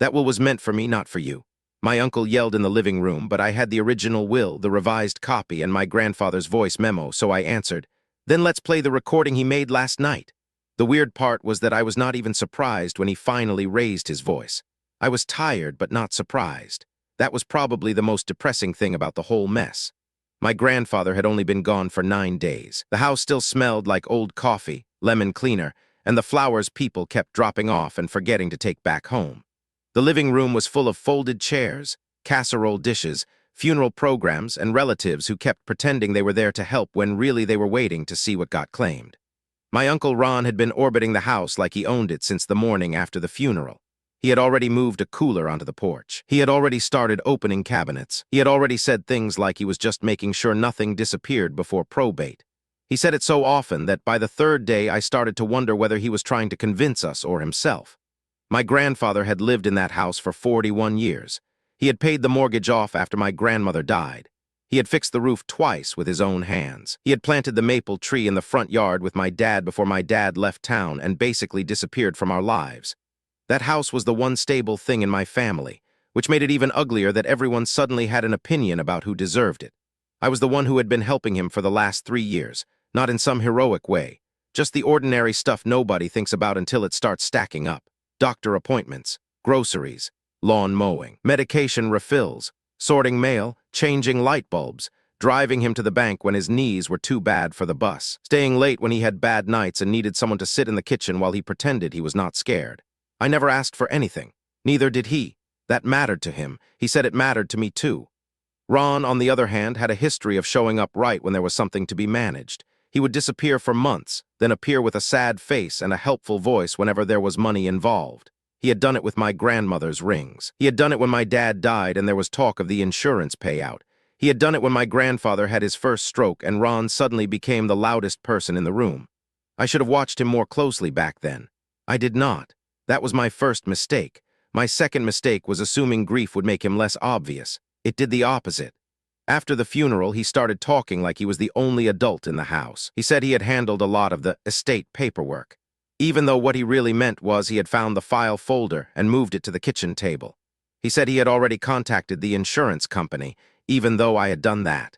That will was meant for me, not for you. My uncle yelled in the living room, but I had the original will, the revised copy, and my grandfather's voice memo, so I answered, "Then let's play the recording he made last night." The weird part was that I was not even surprised when he finally raised his voice. I was tired, but not surprised. That was probably the most depressing thing about the whole mess. My grandfather had only been gone for 9 days. The house still smelled like old coffee, lemon cleaner, and the flowers people kept dropping off and forgetting to take back home. The living room was full of folded chairs, casserole dishes, funeral programs, and relatives who kept pretending they were there to help when really they were waiting to see what got claimed. My Uncle Ron had been orbiting the house like he owned it since the morning after the funeral. He had already moved a cooler onto the porch. He had already started opening cabinets. He had already said things like he was just making sure nothing disappeared before probate. He said it so often that by the 3rd day I started to wonder whether he was trying to convince us or himself. My grandfather had lived in that house for 41 years. He had paid the mortgage off after my grandmother died. He had fixed the roof twice with his own hands. He had planted the maple tree in the front yard with my dad before my dad left town and basically disappeared from our lives. That house was the one stable thing in my family, which made it even uglier that everyone suddenly had an opinion about who deserved it. I was the one who had been helping him for the last 3 years, not in some heroic way, just the ordinary stuff nobody thinks about until it starts stacking up. Doctor appointments, groceries, lawn mowing, medication refills, sorting mail, changing light bulbs, driving him to the bank when his knees were too bad for the bus, staying late when he had bad nights and needed someone to sit in the kitchen while he pretended he was not scared. I never asked for anything. Neither did he. That mattered to him. He said it mattered to me too. Ron, on the other hand, had a history of showing up right when there was something to be managed. He would disappear for months, then appear with a sad face and a helpful voice whenever there was money involved. He had done it with my grandmother's rings. He had done it when my dad died and there was talk of the insurance payout. He had done it when my grandfather had his first stroke and Ron suddenly became the loudest person in the room. I should have watched him more closely back then. I did not. That was my first mistake. My second mistake was assuming grief would make him less obvious. It did the opposite. After the funeral, he started talking like he was the only adult in the house. He said he had handled a lot of the estate paperwork, even though what he really meant was he had found the file folder and moved it to the kitchen table. He said he had already contacted the insurance company, even though I had done that.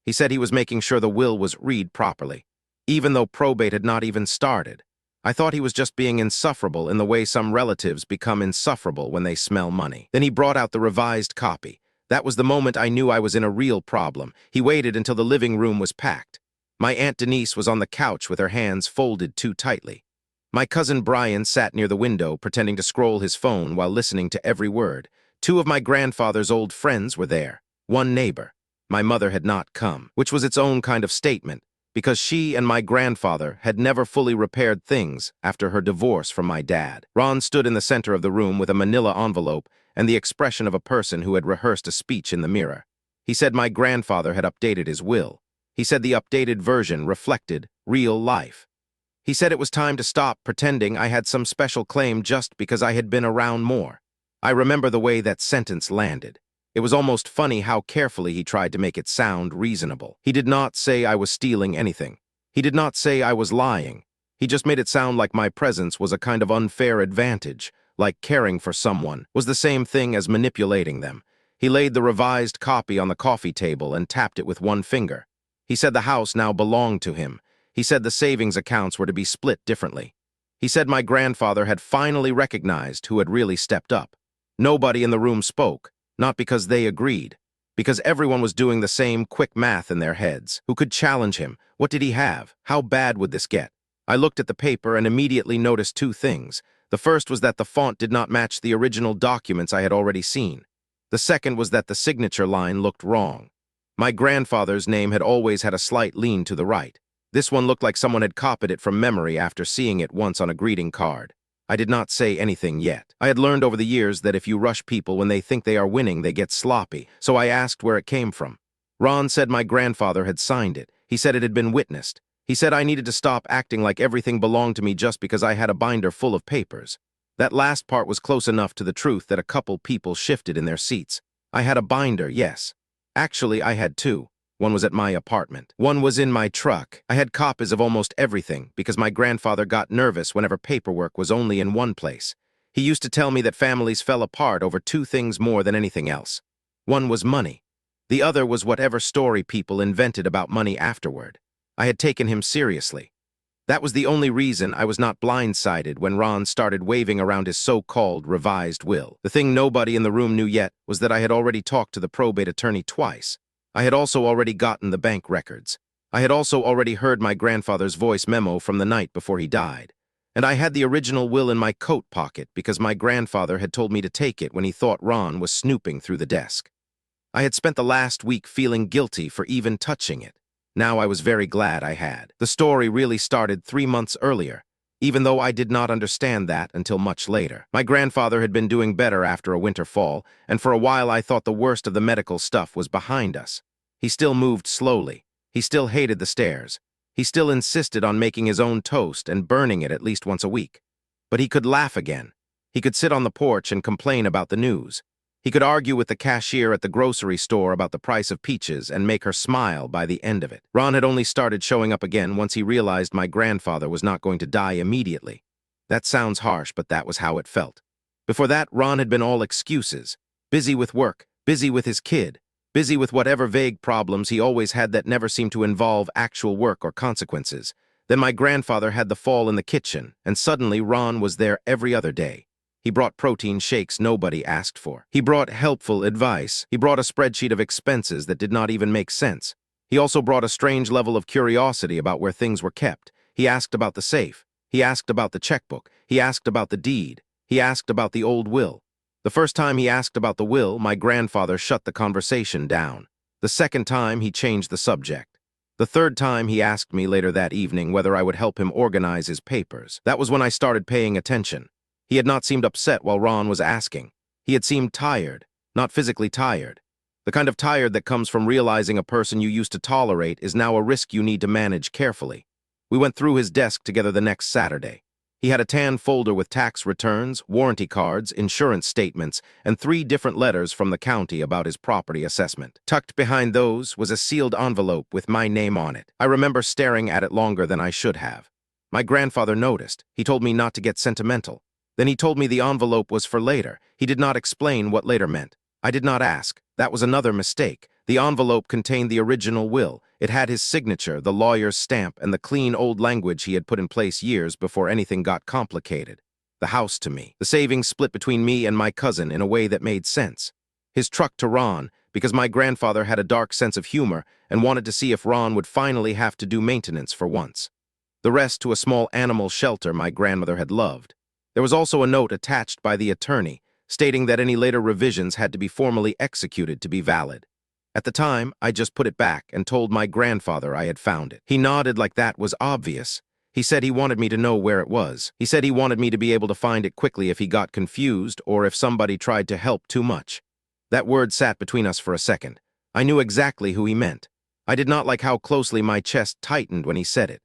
He said he was making sure the will was read properly, even though probate had not even started. I thought he was just being insufferable in the way some relatives become insufferable when they smell money. Then he brought out the revised copy. That was the moment I knew I was in a real problem. He waited until the living room was packed. My Aunt Denise was on the couch with her hands folded too tightly. My cousin Brian sat near the window, pretending to scroll his phone while listening to every word. 2 of my grandfather's old friends were there. 1 neighbor. My mother had not come, which was its own kind of statement, because she and my grandfather had never fully repaired things after her divorce from my dad. Ron stood in the center of the room with a manila envelope and the expression of a person who had rehearsed a speech in the mirror. He said my grandfather had updated his will. He said the updated version reflected real life. He said it was time to stop pretending I had some special claim just because I had been around more. I remember the way that sentence landed. It was almost funny how carefully he tried to make it sound reasonable. He did not say I was stealing anything. He did not say I was lying. He just made it sound like my presence was a kind of unfair advantage, like caring for someone was the same thing as manipulating them. He laid the revised copy on the coffee table and tapped it with 1 finger. He said the house now belonged to him. He said the savings accounts were to be split differently. He said my grandfather had finally recognized who had really stepped up. Nobody in the room spoke. Not because they agreed, because everyone was doing the same quick math in their heads. Who could challenge him? What did he have? How bad would this get? I looked at the paper and immediately noticed 2 things. The first was that the font did not match the original documents I had already seen. The second was that the signature line looked wrong. My grandfather's name had always had a slight lean to the right. This one looked like someone had copied it from memory after seeing it once on a greeting card. I did not say anything yet. I had learned over the years that if you rush people when they think they are winning, they get sloppy, so I asked where it came from. Ron said my grandfather had signed it. He said it had been witnessed. He said I needed to stop acting like everything belonged to me just because I had a binder full of papers. That last part was close enough to the truth that a couple people shifted in their seats. I had a binder, yes. Actually, I had 2. One was at my apartment. One was in my truck. I had copies of almost everything because my grandfather got nervous whenever paperwork was only in one place. He used to tell me that families fell apart over two things more than anything else. One was money. The other was whatever story people invented about money afterward. I had taken him seriously. That was the only reason I was not blindsided when Ron started waving around his so-called revised will. The thing nobody in the room knew yet was that I had already talked to the probate attorney twice. I had also already gotten the bank records. I had also already heard my grandfather's voice memo from the night before he died. And I had the original will in my coat pocket because my grandfather had told me to take it when he thought Ron was snooping through the desk. I had spent the last week feeling guilty for even touching it. Now I was very glad I had. The story really started 3 months earlier, even though I did not understand that until much later. My grandfather had been doing better after a winter fall, and for a while I thought the worst of the medical stuff was behind us. He still moved slowly. He still hated the stairs. He still insisted on making his own toast and burning it at least once a week. But he could laugh again. He could sit on the porch and complain about the news. He could argue with the cashier at the grocery store about the price of peaches and make her smile by the end of it. Ron had only started showing up again once he realized my grandfather was not going to die immediately. That sounds harsh, but that was how it felt. Before that, Ron had been all excuses. Busy with work, busy with his kid, busy with whatever vague problems he always had that never seemed to involve actual work or consequences. Then my grandfather had the fall in the kitchen, and suddenly Ron was there every other day. He brought protein shakes nobody asked for. He brought helpful advice. He brought a spreadsheet of expenses that did not even make sense. He also brought a strange level of curiosity about where things were kept. He asked about the safe. He asked about the checkbook. He asked about the deed. He asked about the old will. The first time he asked about the will, my grandfather shut the conversation down. The second time, he changed the subject. The third time, he asked me later that evening whether I would help him organize his papers. That was when I started paying attention. He had not seemed upset while Ron was asking. He had seemed tired, not physically tired. The kind of tired that comes from realizing a person you used to tolerate is now a risk you need to manage carefully. We went through his desk together the next Saturday. He had a tan folder with tax returns, warranty cards, insurance statements, and 3 different letters from the county about his property assessment. Tucked behind those was a sealed envelope with my name on it. I remember staring at it longer than I should have. My grandfather noticed. He told me not to get sentimental. Then he told me the envelope was for later. He did not explain what later meant. I did not ask. That was another mistake. The envelope contained the original will. It had his signature, the lawyer's stamp, and the clean old language he had put in place years before anything got complicated. The house to me. The savings split between me and my cousin in a way that made sense. His truck to Ron, because my grandfather had a dark sense of humor and wanted to see if Ron would finally have to do maintenance for once. The rest to a small animal shelter my grandmother had loved. There was also a note attached by the attorney, stating that any later revisions had to be formally executed to be valid. At the time, I just put it back and told my grandfather I had found it. He nodded like that was obvious. He said he wanted me to know where it was. He said he wanted me to be able to find it quickly if he got confused or if somebody tried to help too much. That word sat between us for a second. I knew exactly who he meant. I did not like how closely my chest tightened when he said it.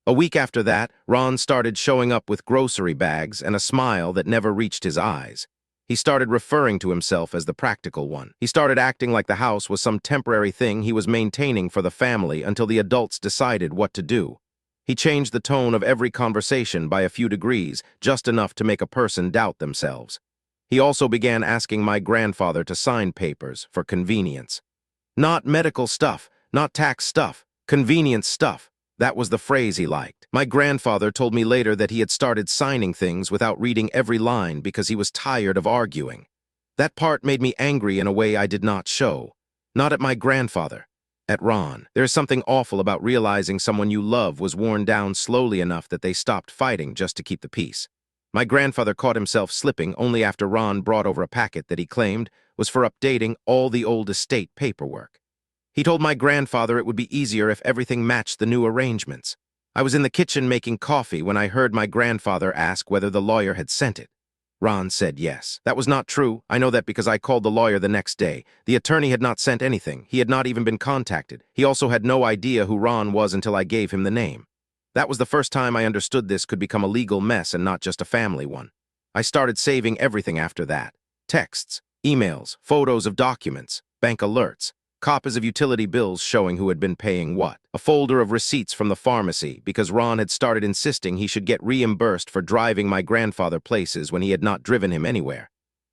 A week after that, Ron started showing up with grocery bags and a smile that never reached his eyes. He started referring to himself as the practical one. He started acting like the house was some temporary thing he was maintaining for the family until the adults decided what to do. He changed the tone of every conversation by a few degrees, just enough to make a person doubt themselves. He also began asking my grandfather to sign papers for convenience. Not medical stuff, not tax stuff, convenience stuff. That was the phrase he liked. My grandfather told me later that he had started signing things without reading every line because he was tired of arguing. That part made me angry in a way I did not show. Not at my grandfather. At Ron. There is something awful about realizing someone you love was worn down slowly enough that they stopped fighting just to keep the peace. My grandfather caught himself slipping only after Ron brought over a packet that he claimed was for updating all the old estate paperwork. He told my grandfather it would be easier if everything matched the new arrangements. I was in the kitchen making coffee when I heard my grandfather ask whether the lawyer had sent it. Ron said yes. That was not true. I know that because I called the lawyer the next day. The attorney had not sent anything. He had not even been contacted. He also had no idea who Ron was until I gave him the name. That was the first time I understood this could become a legal mess and not just a family one. I started saving everything after that. Texts, emails, photos of documents, bank alerts, copies of utility bills showing who had been paying what, a folder of receipts from the pharmacy because Ron had started insisting he should get reimbursed for driving my grandfather places when he had not driven him anywhere.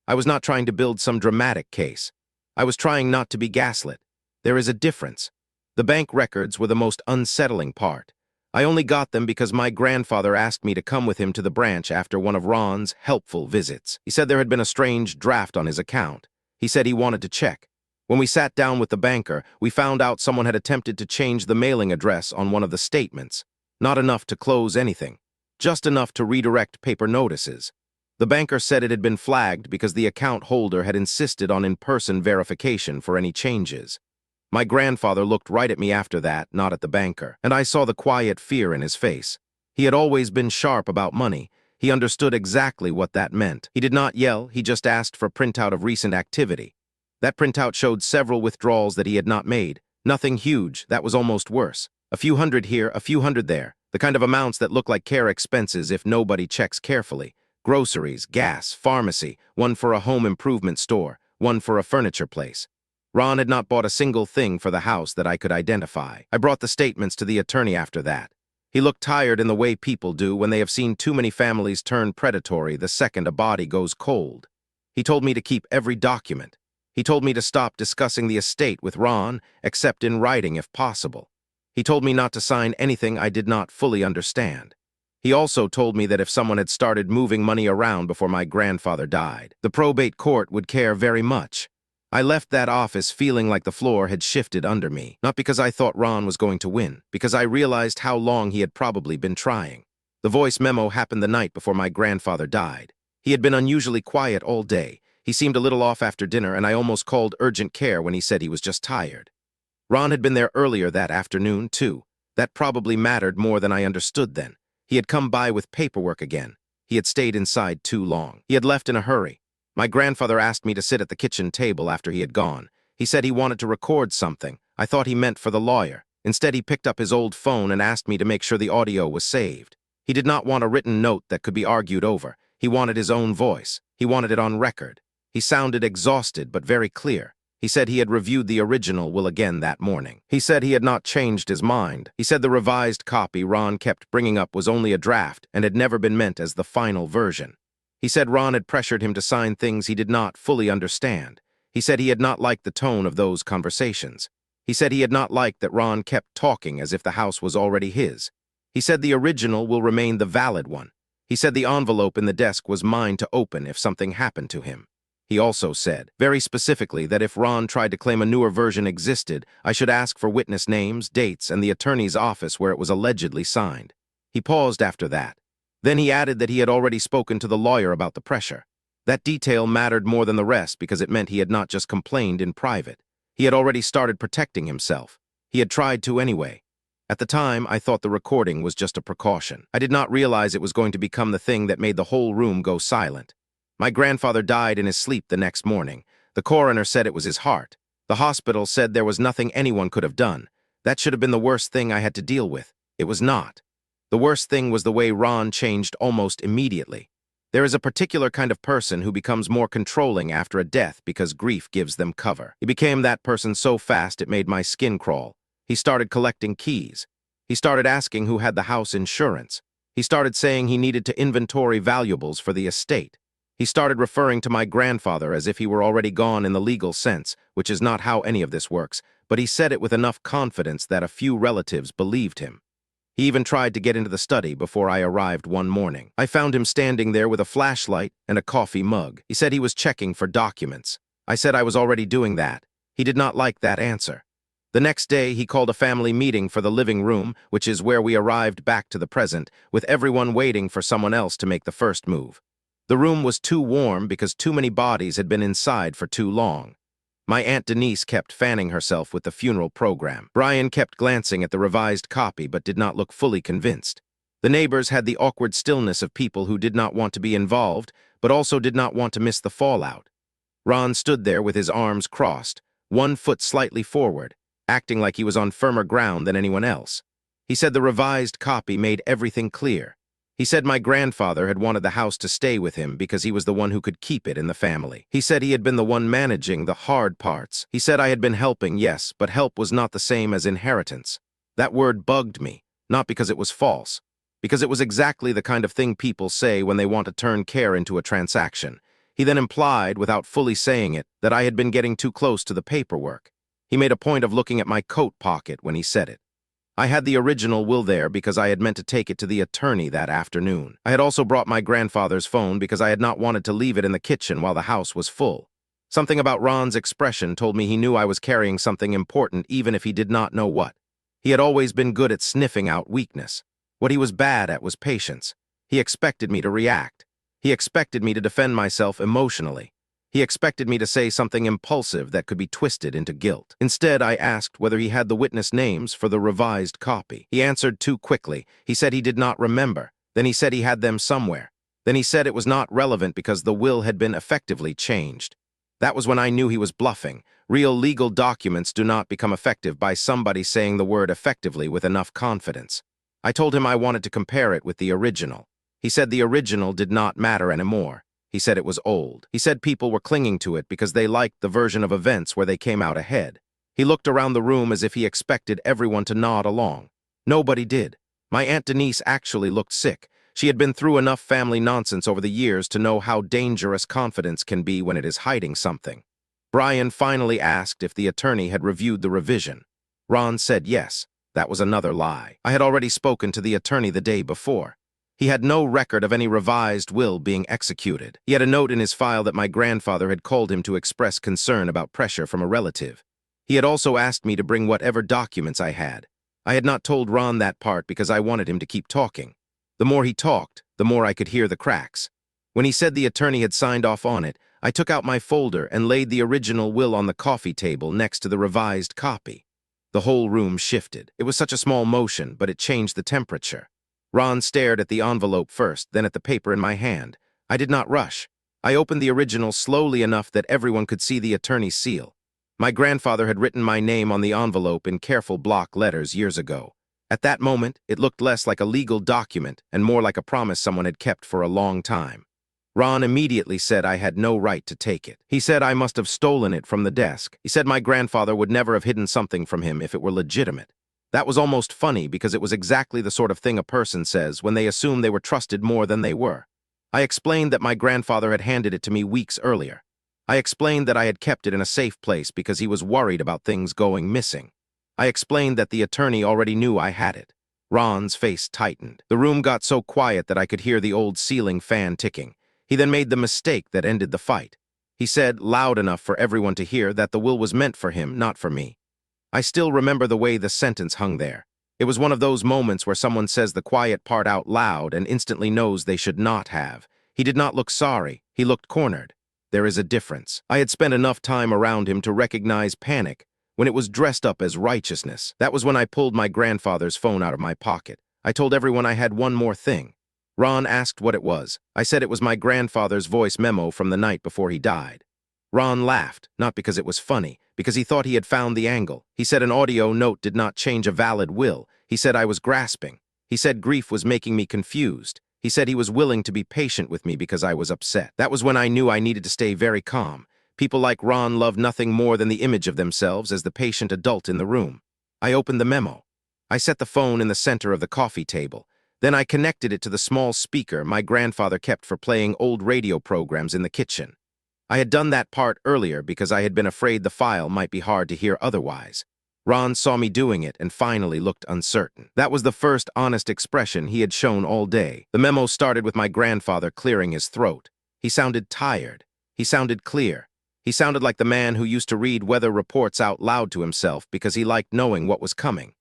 I was not trying to build some dramatic case. I was trying not to be gaslit. There is a difference. The bank records were the most unsettling part. I only got them because my grandfather asked me to come with him to the branch after one of Ron's helpful visits. He said there had been a strange draft on his account. He said he wanted to check. When we sat down with the banker, we found out someone had attempted to change the mailing address on one of the statements. Not enough to close anything, just enough to redirect paper notices. The banker said it had been flagged because the account holder had insisted on in-person verification for any changes. My grandfather looked right at me after that, not at the banker, and I saw the quiet fear in his face. He had always been sharp about money. He understood exactly what that meant. He did not yell, he just asked for a printout of recent activity. That printout showed several withdrawals that he had not made. Nothing huge, that was almost worse. A few hundred here, a few hundred there. The kind of amounts that look like care expenses if nobody checks carefully. Groceries, gas, pharmacy, one for a home improvement store, one for a furniture place. Ron had not bought a single thing for the house that I could identify. I brought the statements to the attorney after that. He looked tired in the way people do when they have seen too many families turn predatory the second a body goes cold. He told me to keep every document. He told me to stop discussing the estate with Ron, except in writing if possible. He told me not to sign anything I did not fully understand. He also told me that if someone had started moving money around before my grandfather died, the probate court would care very much. I left that office feeling like the floor had shifted under me, not because I thought Ron was going to win, because I realized how long he had probably been trying. The voice memo happened the night before my grandfather died. He had been unusually quiet all day. He seemed a little off after dinner, and I almost called urgent care when he said he was just tired. Ron had been there earlier that afternoon, too. That probably mattered more than I understood then. He had come by with paperwork again. He had stayed inside too long. He had left in a hurry. My grandfather asked me to sit at the kitchen table after he had gone. He said he wanted to record something. I thought he meant for the lawyer. Instead, he picked up his old phone and asked me to make sure the audio was saved. He did not want a written note that could be argued over. He wanted his own voice. He wanted it on record. He sounded exhausted but very clear. He said he had reviewed the original will again that morning. He said he had not changed his mind. He said the revised copy Ron kept bringing up was only a draft and had never been meant as the final version. He said Ron had pressured him to sign things he did not fully understand. He said he had not liked the tone of those conversations. He said he had not liked that Ron kept talking as if the house was already his. He said the original will remain the valid one. He said the envelope in the desk was mine to open if something happened to him. He also said, very specifically, that if Ron tried to claim a newer version existed, I should ask for witness names, dates, and the attorney's office where it was allegedly signed. He paused after that. Then he added that he had already spoken to the lawyer about the pressure. That detail mattered more than the rest because it meant he had not just complained in private. He had already started protecting himself. He had tried to anyway. At the time, I thought the recording was just a precaution. I did not realize it was going to become the thing that made the whole room go silent. My grandfather died in his sleep the next morning. The coroner said it was his heart. The hospital said there was nothing anyone could have done. That should have been the worst thing I had to deal with. It was not. The worst thing was the way Ron changed almost immediately. There is a particular kind of person who becomes more controlling after a death because grief gives them cover. He became that person so fast it made my skin crawl. He started collecting keys. He started asking who had the house insurance. He started saying he needed to inventory valuables for the estate. He started referring to my grandfather as if he were already gone in the legal sense, which is not how any of this works, but he said it with enough confidence that a few relatives believed him. He even tried to get into the study before I arrived one morning. I found him standing there with a flashlight and a coffee mug. He said he was checking for documents. I said I was already doing that. He did not like that answer. The next day, he called a family meeting for the living room, which is where we arrived back to the present, with everyone waiting for someone else to make the first move. The room was too warm because too many bodies had been inside for too long. My Aunt Denise kept fanning herself with the funeral program. Brian kept glancing at the revised copy but did not look fully convinced. The neighbors had the awkward stillness of people who did not want to be involved, but also did not want to miss the fallout. Ron stood there with his arms crossed, one foot slightly forward, acting like he was on firmer ground than anyone else. He said the revised copy made everything clear. He said my grandfather had wanted the house to stay with him because he was the one who could keep it in the family. He said he had been the one managing the hard parts. He said I had been helping, yes, but help was not the same as inheritance. That word bugged me, not because it was false, because it was exactly the kind of thing people say when they want to turn care into a transaction. He then implied, without fully saying it, that I had been getting too close to the paperwork. He made a point of looking at my coat pocket when he said it. I had the original will there because I had meant to take it to the attorney that afternoon. I had also brought my grandfather's phone because I had not wanted to leave it in the kitchen while the house was full. Something about Ron's expression told me he knew I was carrying something important even if he did not know what. He had always been good at sniffing out weakness. What he was bad at was patience. He expected me to react. He expected me to defend myself emotionally. He expected me to say something impulsive that could be twisted into guilt. Instead, I asked whether he had the witness names for the revised copy. He answered too quickly. He said he did not remember. Then he said he had them somewhere. Then he said it was not relevant because the will had been effectively changed. That was when I knew he was bluffing. Real legal documents do not become effective by somebody saying the word effectively with enough confidence. I told him I wanted to compare it with the original. He said the original did not matter anymore. He said it was old. He said people were clinging to it because they liked the version of events where they came out ahead. He looked around the room as if he expected everyone to nod along. Nobody did. My Aunt Denise actually looked sick. She had been through enough family nonsense over the years to know how dangerous confidence can be when it is hiding something. Brian finally asked if the attorney had reviewed the revision. Ron said yes. That was another lie. I had already spoken to the attorney the day before. He had no record of any revised will being executed. He had a note in his file that my grandfather had called him to express concern about pressure from a relative. He had also asked me to bring whatever documents I had. I had not told Ron that part because I wanted him to keep talking. The more he talked, the more I could hear the cracks. When he said the attorney had signed off on it, I took out my folder and laid the original will on the coffee table next to the revised copy. The whole room shifted. It was such a small motion, but it changed the temperature. Ron stared at the envelope first, then at the paper in my hand. I did not rush. I opened the original slowly enough that everyone could see the attorney's seal. My grandfather had written my name on the envelope in careful block letters years ago. At that moment, it looked less like a legal document and more like a promise someone had kept for a long time. Ron immediately said I had no right to take it. He said I must have stolen it from the desk. He said my grandfather would never have hidden something from him if it were legitimate. That was almost funny because it was exactly the sort of thing a person says when they assume they were trusted more than they were. I explained that my grandfather had handed it to me weeks earlier. I explained that I had kept it in a safe place because he was worried about things going missing. I explained that the attorney already knew I had it. Ron's face tightened. The room got so quiet that I could hear the old ceiling fan ticking. He then made the mistake that ended the fight. He said, loud enough for everyone to hear, that the will was meant for him, not for me. I still remember the way the sentence hung there. It was one of those moments where someone says the quiet part out loud and instantly knows they should not have. He did not look sorry. He looked cornered. There is a difference. I had spent enough time around him to recognize panic when it was dressed up as righteousness. That was when I pulled my grandfather's phone out of my pocket. I told everyone I had one more thing. Ron asked what it was. I said it was my grandfather's voice memo from the night before he died. Ron laughed, not because it was funny, because he thought he had found the angle. He said an audio note did not change a valid will. He said I was grasping. He said grief was making me confused. He said he was willing to be patient with me because I was upset. That was when I knew I needed to stay very calm. People like Ron love nothing more than the image of themselves as the patient adult in the room. I opened the memo. I set the phone in the center of the coffee table. Then I connected it to the small speaker my grandfather kept for playing old radio programs in the kitchen. I had done that part earlier because I had been afraid the file might be hard to hear otherwise. Ron saw me doing it and finally looked uncertain. That was the first honest expression he had shown all day. The memo started with my grandfather clearing his throat. He sounded tired. He sounded clear. He sounded like the man who used to read weather reports out loud to himself because he liked knowing what was coming.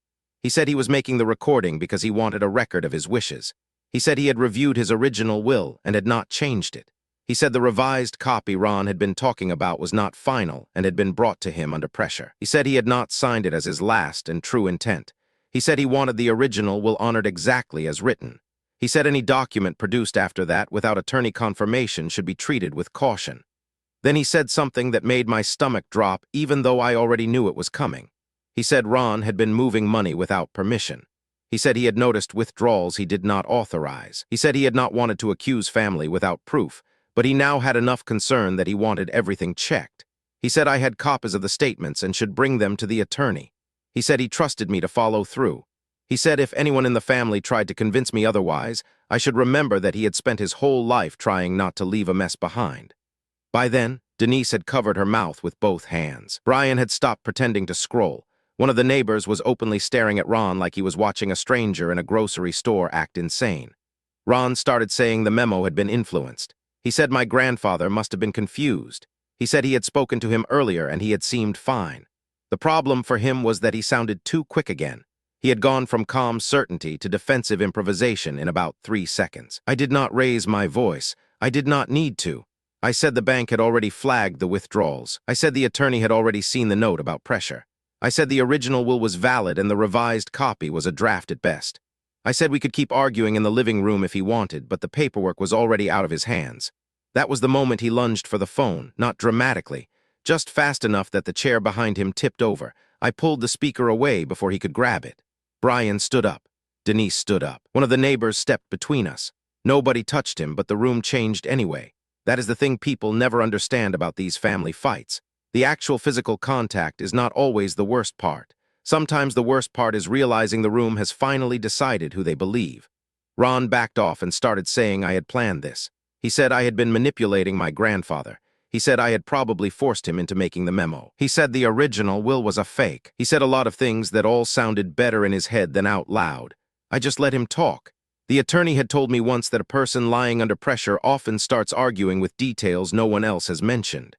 He said he was making the recording because he wanted a record of his wishes. He said he had reviewed his original will and had not changed it. He said the revised copy Ron had been talking about was not final and had been brought to him under pressure. He said he had not signed it as his last and true intent. He said he wanted the original will honored exactly as written. He said any document produced after that without attorney confirmation should be treated with caution. Then he said something that made my stomach drop even though I already knew it was coming. He said Ron had been moving money without permission. He said he had noticed withdrawals he did not authorize. He said he had not wanted to accuse family without proof, but he now had enough concern that he wanted everything checked. He said I had copies of the statements and should bring them to the attorney. He said he trusted me to follow through. He said if anyone in the family tried to convince me otherwise, I should remember that he had spent his whole life trying not to leave a mess behind. By then, Denise had covered her mouth with both hands. Brian had stopped pretending to scroll. One of the neighbors was openly staring at Ron like he was watching a stranger in a grocery store act insane. Ron started saying the memo had been influenced. He said my grandfather must have been confused. He said he had spoken to him earlier and he had seemed fine. The problem for him was that he sounded too quick again. He had gone from calm certainty to defensive improvisation in about 3 seconds. I did not raise my voice. I did not need to. I said the bank had already flagged the withdrawals. I said the attorney had already seen the note about pressure. I said the original will was valid and the revised copy was a draft at best. I said we could keep arguing in the living room if he wanted, but the paperwork was already out of his hands. That was the moment he lunged for the phone, not dramatically, just fast enough that the chair behind him tipped over. I pulled the speaker away before he could grab it. Brian stood up. Denise stood up. One of the neighbors stepped between us. Nobody touched him, but the room changed anyway. That is the thing people never understand about these family fights. The actual physical contact is not always the worst part. Sometimes the worst part is realizing the room has finally decided who they believe. Ron backed off and started saying I had planned this. He said I had been manipulating my grandfather. He said I had probably forced him into making the memo. He said the original will was a fake. He said a lot of things that all sounded better in his head than out loud. I just let him talk. The attorney had told me once that a person lying under pressure often starts arguing with details no one else has mentioned.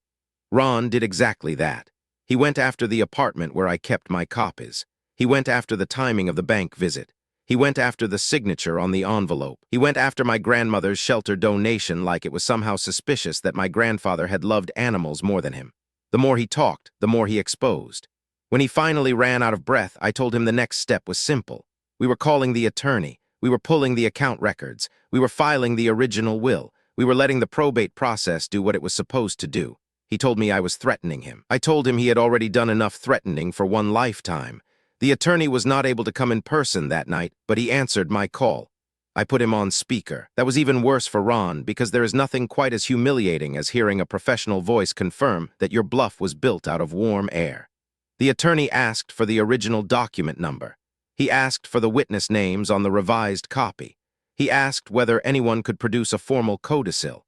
Ron did exactly that. He went after the apartment where I kept my copies. He went after the timing of the bank visit. He went after the signature on the envelope. He went after my grandmother's shelter donation like it was somehow suspicious that my grandfather had loved animals more than him. The more he talked, the more he exposed. When he finally ran out of breath, I told him the next step was simple. We were calling the attorney. We were pulling the account records. We were filing the original will. We were letting the probate process do what it was supposed to do. He told me I was threatening him. I told him he had already done enough threatening for one lifetime. The attorney was not able to come in person that night, but he answered my call. I put him on speaker. That was even worse for Ron because there is nothing quite as humiliating as hearing a professional voice confirm that your bluff was built out of warm air. The attorney asked for the original document number. He asked for the witness names on the revised copy. He asked whether anyone could produce a formal codicil.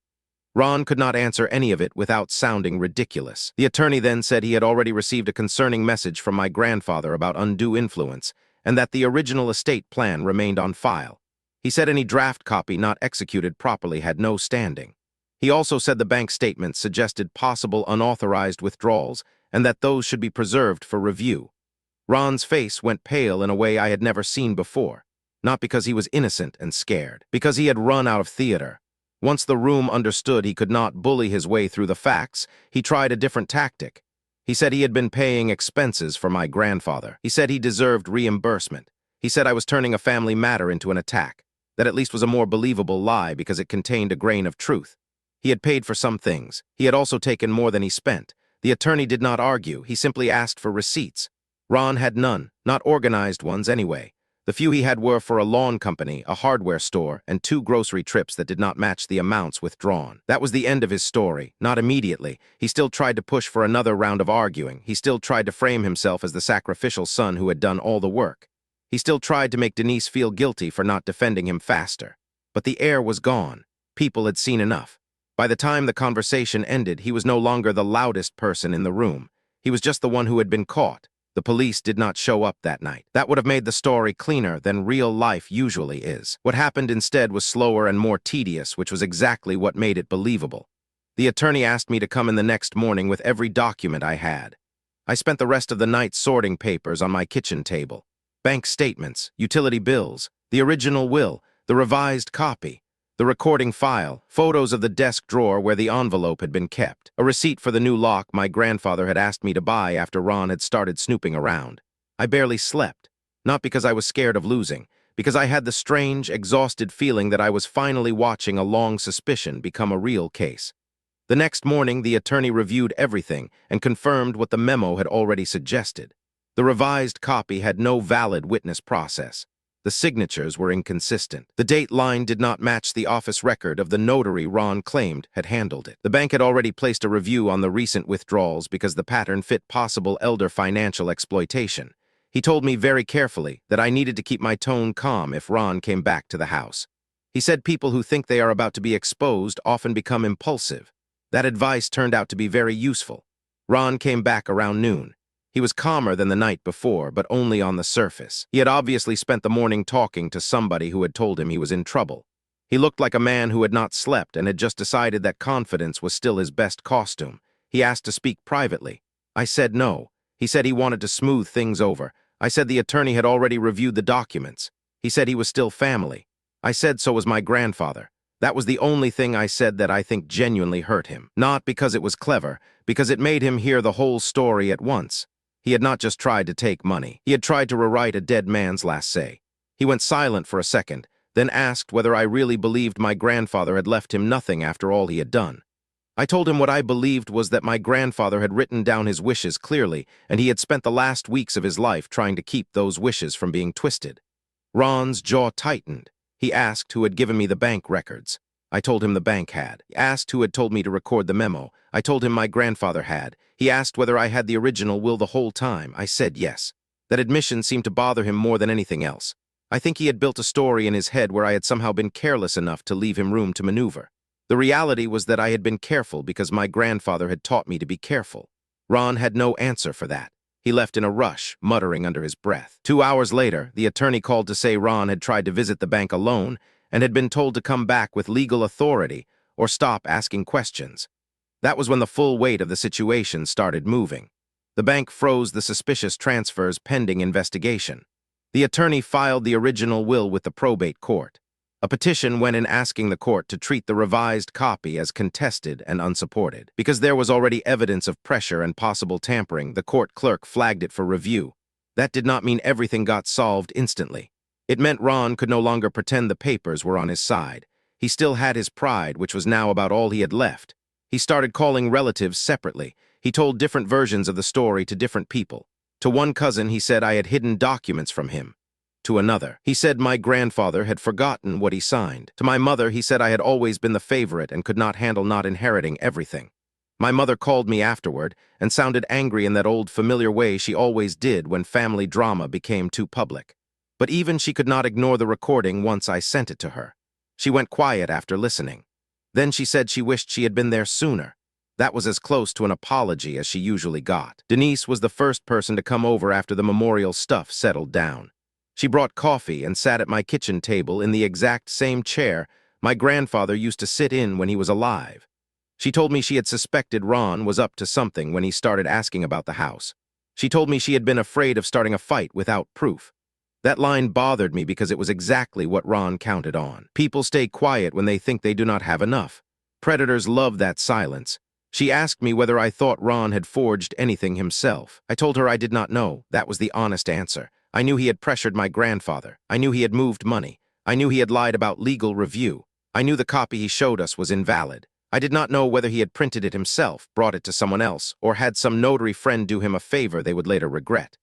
Ron could not answer any of it without sounding ridiculous. The attorney then said he had already received a concerning message from my grandfather about undue influence, and that the original estate plan remained on file. He said any draft copy not executed properly had no standing. He also said the bank statements suggested possible unauthorized withdrawals, and that those should be preserved for review. Ron's face went pale in a way I had never seen before, not because he was innocent and scared, because he had run out of theater. Once the room understood he could not bully his way through the facts, he tried a different tactic. He said he had been paying expenses for my grandfather. He said he deserved reimbursement. He said I was turning a family matter into an attack. That at least was a more believable lie because it contained a grain of truth. He had paid for some things. He had also taken more than he spent. The attorney did not argue. He simply asked for receipts. Ron had none, not organized ones anyway. The few he had were for a lawn company, a hardware store, and 2 grocery trips that did not match the amounts withdrawn. That was the end of his story. Not immediately. He still tried to push for another round of arguing. He still tried to frame himself as the sacrificial son who had done all the work. He still tried to make Denise feel guilty for not defending him faster. But the air was gone. People had seen enough. By the time the conversation ended, he was no longer the loudest person in the room. He was just the one who had been caught. The police did not show up that night. That would have made the story cleaner than real life usually is. What happened instead was slower and more tedious, which was exactly what made it believable. The attorney asked me to come in the next morning with every document I had. I spent the rest of the night sorting papers on my kitchen table. Bank statements, utility bills, the original will, the revised copy, the recording file, photos of the desk drawer where the envelope had been kept, a receipt for the new lock my grandfather had asked me to buy after Ron had started snooping around. I barely slept, not because I was scared of losing, because I had the strange, exhausted feeling that I was finally watching a long suspicion become a real case. The next morning, the attorney reviewed everything and confirmed what the memo had already suggested. The revised copy had no valid witness process. The signatures were inconsistent. The date line did not match the office record of the notary Ron claimed had handled it. The bank had already placed a review on the recent withdrawals because the pattern fit possible elder financial exploitation. He told me very carefully that I needed to keep my tone calm if Ron came back to the house. He said people who think they are about to be exposed often become impulsive. That advice turned out to be very useful. Ron came back around noon. He was calmer than the night before, but only on the surface. He had obviously spent the morning talking to somebody who had told him he was in trouble. He looked like a man who had not slept and had just decided that confidence was still his best costume. He asked to speak privately. I said no. He said he wanted to smooth things over. I said the attorney had already reviewed the documents. He said he was still family. I said so was my grandfather. That was the only thing I said that I think genuinely hurt him. Not because it was clever, because it made him hear the whole story at once. He had not just tried to take money. He had tried to rewrite a dead man's last say. He went silent for a second, then asked whether I really believed my grandfather had left him nothing after all he had done. I told him what I believed was that my grandfather had written down his wishes clearly, and he had spent the last weeks of his life trying to keep those wishes from being twisted. Ron's jaw tightened. He asked who had given me the bank records. I told him the bank had. He asked who had told me to record the memo. I told him my grandfather had. He asked whether I had the original will the whole time. I said yes. That admission seemed to bother him more than anything else. I think he had built a story in his head where I had somehow been careless enough to leave him room to maneuver. The reality was that I had been careful because my grandfather had taught me to be careful. Ron had no answer for that. He left in a rush, muttering under his breath. 2 hours later, the attorney called to say Ron had tried to visit the bank alone and had been told to come back with legal authority or stop asking questions. That was when the full weight of the situation started moving. The bank froze the suspicious transfers pending investigation. The attorney filed the original will with the probate court. A petition went in asking the court to treat the revised copy as contested and unsupported. Because there was already evidence of pressure and possible tampering, the court clerk flagged it for review. That did not mean everything got solved instantly. It meant Ron could no longer pretend the papers were on his side. He still had his pride, which was now about all he had left. He started calling relatives separately. He told different versions of the story to different people. To one cousin, he said I had hidden documents from him. To another, he said my grandfather had forgotten what he signed. To my mother, he said I had always been the favorite and could not handle not inheriting everything. My mother called me afterward and sounded angry in that old familiar way she always did when family drama became too public. But even she could not ignore the recording once I sent it to her. She went quiet after listening. Then she said she wished she had been there sooner. That was as close to an apology as she usually got. Denise was the first person to come over after the memorial stuff settled down. She brought coffee and sat at my kitchen table in the exact same chair my grandfather used to sit in when he was alive. She told me she had suspected Ron was up to something when he started asking about the house. She told me she had been afraid of starting a fight without proof. That line bothered me because it was exactly what Ron counted on. People stay quiet when they think they do not have enough. Predators love that silence. She asked me whether I thought Ron had forged anything himself. I told her I did not know. That was the honest answer. I knew he had pressured my grandfather. I knew he had moved money. I knew he had lied about legal review. I knew the copy he showed us was invalid. I did not know whether he had printed it himself, brought it to someone else, or had some notary friend do him a favor they would later regret.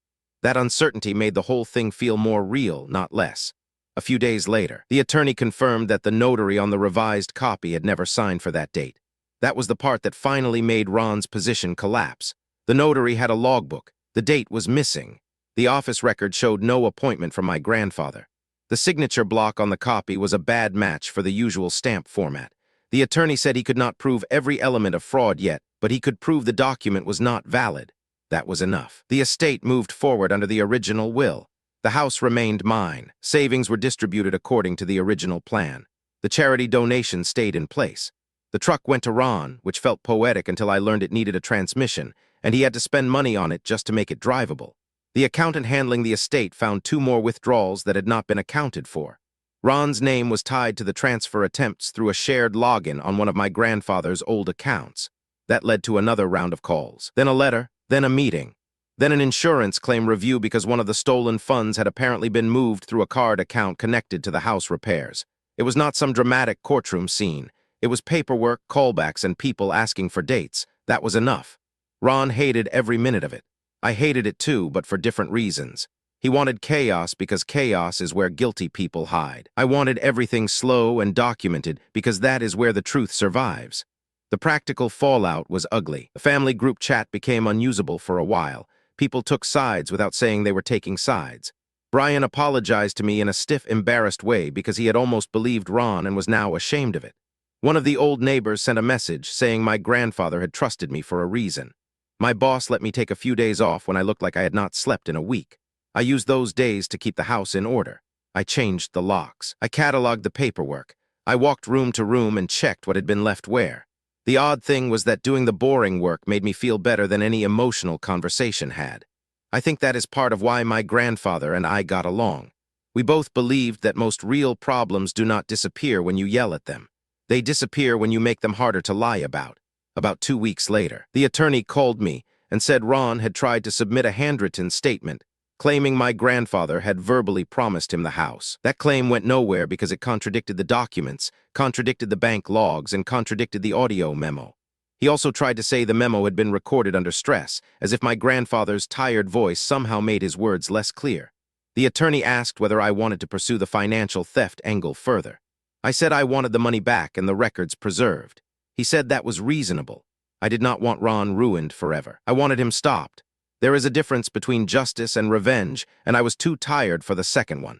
That uncertainty made the whole thing feel more real, not less. A few days later, the attorney confirmed that the notary on the revised copy had never signed for that date. That was the part that finally made Ron's position collapse. The notary had a logbook. The date was missing. The office record showed no appointment from my grandfather. The signature block on the copy was a bad match for the usual stamp format. The attorney said he could not prove every element of fraud yet, but he could prove the document was not valid. That was enough. The estate moved forward under the original will. The house remained mine. Savings were distributed according to the original plan. The charity donation stayed in place. The truck went to Ron, which felt poetic until I learned it needed a transmission, and he had to spend money on it just to make it drivable. The accountant handling the estate found 2 more withdrawals that had not been accounted for. Ron's name was tied to the transfer attempts through a shared login on one of my grandfather's old accounts. That led to another round of calls, then a letter, then a meeting, then an insurance claim review because one of the stolen funds had apparently been moved through a card account connected to the house repairs. It was not some dramatic courtroom scene. It was paperwork, callbacks, and people asking for dates. That was enough. Ron hated every minute of it. I hated it too, but for different reasons. He wanted chaos because chaos is where guilty people hide. I wanted everything slow and documented because that is where the truth survives. The practical fallout was ugly. The family group chat became unusable for a while. People took sides without saying they were taking sides. Brian apologized to me in a stiff, embarrassed way because he had almost believed Ron and was now ashamed of it. One of the old neighbors sent a message saying my grandfather had trusted me for a reason. My boss let me take a few days off when I looked like I had not slept in a week. I used those days to keep the house in order. I changed the locks. I cataloged the paperwork. I walked room to room and checked what had been left where. The odd thing was that doing the boring work made me feel better than any emotional conversation had. I think that is part of why my grandfather and I got along. We both believed that most real problems do not disappear when you yell at them. They disappear when you make them harder to lie about. About 2 weeks later, the attorney called me and said Ron had tried to submit a handwritten statement claiming my grandfather had verbally promised him the house. That claim went nowhere because it contradicted the documents, contradicted the bank logs, and contradicted the audio memo. He also tried to say the memo had been recorded under stress, as if my grandfather's tired voice somehow made his words less clear. The attorney asked whether I wanted to pursue the financial theft angle further. I said I wanted the money back and the records preserved. He said that was reasonable. I did not want Ron ruined forever. I wanted him stopped. There is a difference between justice and revenge, and I was too tired for the second one.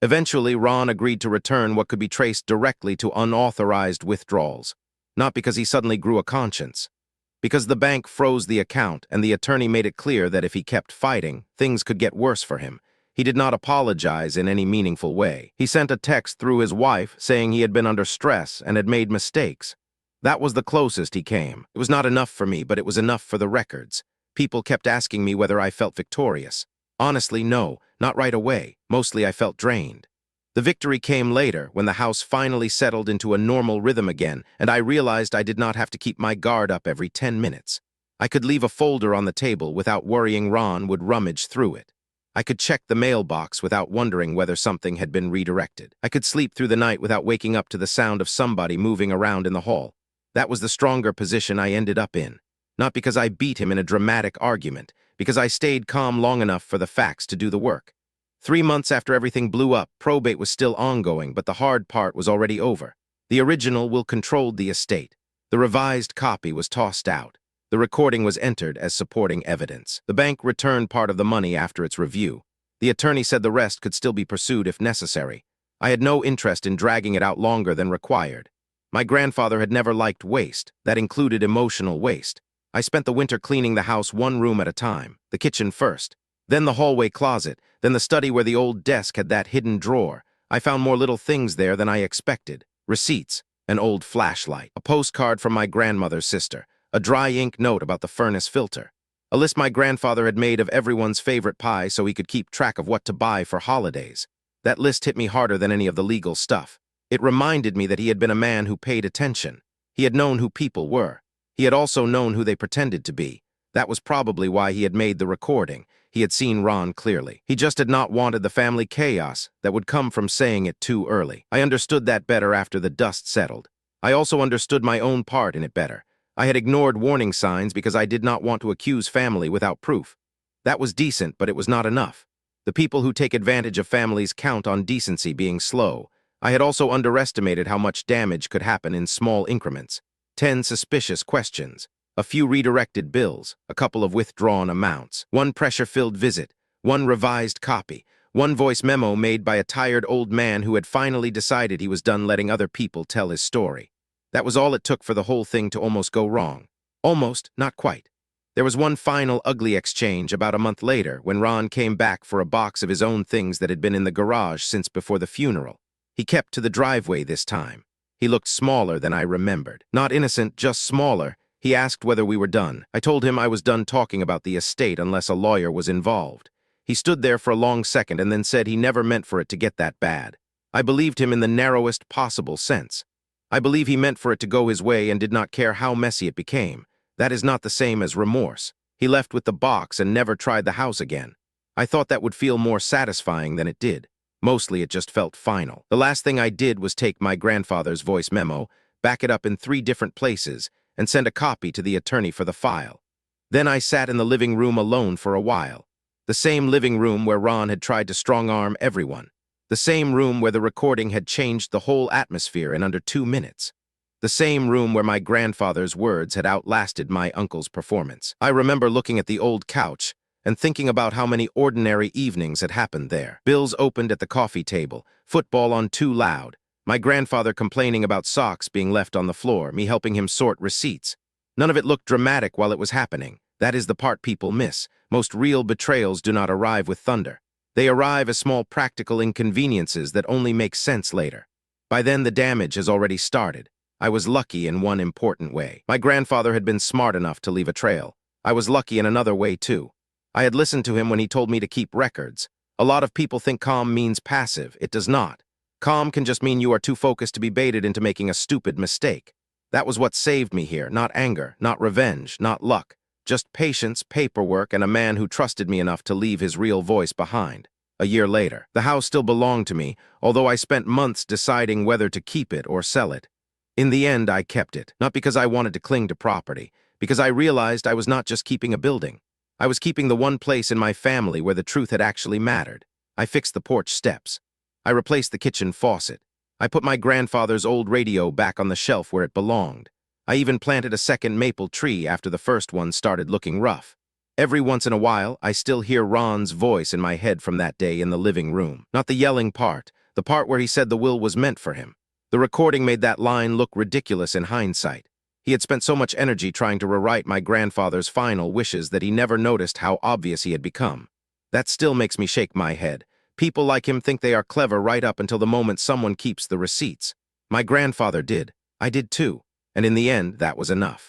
Eventually, Ron agreed to return what could be traced directly to unauthorized withdrawals. Not because he suddenly grew a conscience. Because the bank froze the account and the attorney made it clear that if he kept fighting, things could get worse for him. He did not apologize in any meaningful way. He sent a text through his wife saying he had been under stress and had made mistakes. That was the closest he came. It was not enough for me, but it was enough for the records. People kept asking me whether I felt victorious. Honestly, no, not right away. Mostly I felt drained. The victory came later, when the house finally settled into a normal rhythm again, and I realized I did not have to keep my guard up every 10 minutes. I could leave a folder on the table without worrying Ron would rummage through it. I could check the mailbox without wondering whether something had been redirected. I could sleep through the night without waking up to the sound of somebody moving around in the hall. That was the stronger position I ended up in. Not because I beat him in a dramatic argument, because I stayed calm long enough for the facts to do the work. 3 months after everything blew up, probate was still ongoing, but the hard part was already over. The original will controlled the estate. The revised copy was tossed out. The recording was entered as supporting evidence. The bank returned part of the money after its review. The attorney said the rest could still be pursued if necessary. I had no interest in dragging it out longer than required. My grandfather had never liked waste. That included emotional waste. I spent the winter cleaning the house one room at a time, the kitchen first, then the hallway closet, then the study where the old desk had that hidden drawer. I found more little things there than I expected. Receipts, an old flashlight, a postcard from my grandmother's sister, a dry ink note about the furnace filter, a list my grandfather had made of everyone's favorite pie so he could keep track of what to buy for holidays. That list hit me harder than any of the legal stuff. It reminded me that he had been a man who paid attention. He had known who people were. He had also known who they pretended to be. That was probably why he had made the recording. He had seen Ron clearly. He just had not wanted the family chaos that would come from saying it too early. I understood that better after the dust settled. I also understood my own part in it better. I had ignored warning signs because I did not want to accuse family without proof. That was decent, but it was not enough. The people who take advantage of families count on decency being slow. I had also underestimated how much damage could happen in small increments. 10 suspicious questions, a few redirected bills, a couple of withdrawn amounts, one pressure-filled visit, one revised copy, one voice memo made by a tired old man who had finally decided he was done letting other people tell his story. That was all it took for the whole thing to almost go wrong. Almost, not quite. There was one final ugly exchange about a month later when Ron came back for a box of his own things that had been in the garage since before the funeral. He kept to the driveway this time. He looked smaller than I remembered. Not innocent, just smaller. He asked whether we were done. I told him I was done talking about the estate unless a lawyer was involved. He stood there for a long second and then said he never meant for it to get that bad. I believed him in the narrowest possible sense. I believe he meant for it to go his way and did not care how messy it became. That is not the same as remorse. He left with the box and never tried the house again. I thought that would feel more satisfying than it did. Mostly it just felt final. The last thing I did was take my grandfather's voice memo, back it up in 3 different places, and send a copy to the attorney for the file. Then I sat in the living room alone for a while. The same living room where Ron had tried to strong-arm everyone. The same room where the recording had changed the whole atmosphere in under 2 minutes. The same room where my grandfather's words had outlasted my uncle's performance. I remember looking at the old couch and thinking about how many ordinary evenings had happened there. Bills opened at the coffee table, football on too loud, my grandfather complaining about socks being left on the floor, me helping him sort receipts. None of it looked dramatic while it was happening. That is the part people miss. Most real betrayals do not arrive with thunder. They arrive as small practical inconveniences that only make sense later. By then, the damage has already started. I was lucky in one important way. My grandfather had been smart enough to leave a trail. I was lucky in another way, too. I had listened to him when he told me to keep records. A lot of people think calm means passive. It does not. Calm can just mean you are too focused to be baited into making a stupid mistake. That was what saved me here, not anger, not revenge, not luck. Just patience, paperwork, and a man who trusted me enough to leave his real voice behind. A year later, the house still belonged to me, although I spent months deciding whether to keep it or sell it. In the end, I kept it, not because I wanted to cling to property, because I realized I was not just keeping a building. I was keeping the one place in my family where the truth had actually mattered. I fixed the porch steps. I replaced the kitchen faucet. I put my grandfather's old radio back on the shelf where it belonged. I even planted a second maple tree after the first one started looking rough. Every once in a while, I still hear Ron's voice in my head from that day in the living room. Not the yelling part, the part where he said the will was meant for him. The recording made that line look ridiculous in hindsight. He had spent so much energy trying to rewrite my grandfather's final wishes that he never noticed how obvious he had become. That still makes me shake my head. People like him think they are clever right up until the moment someone keeps the receipts. My grandfather did. I did too. And in the end, that was enough.